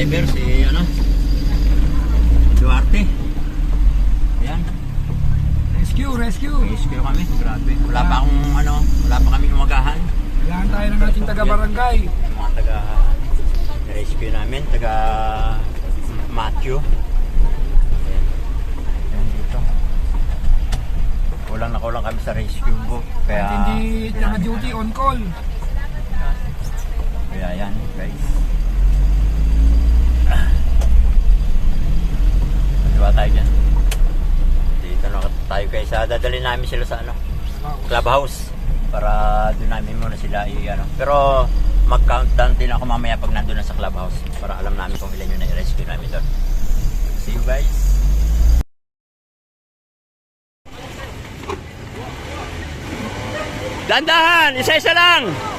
driver, si ano, Duarte. Ayan. Rescue kami, grabe. Wala pa akong ano, wala pa kaming umagahan. Kailangan tayo ng ating taga-barangay. Yung mga taga-rescue namin, taga Matthew. Ayan dito. Kulang na kulang kami sa rescue book. Kaya, At hindi naka-duty on call. kaya yan guys. Diba tayo dyan? Dito na tayo guys. Dadalhin namin sila sa ano, clubhouse. Para doon namin muna sila i-ano. Pero mag-countdown din ako mamaya pag nandun na sa clubhouse. Para alam namin kung ilan yung na-rescue namin doon. See you guys. Dandahan! Isa-isa lang!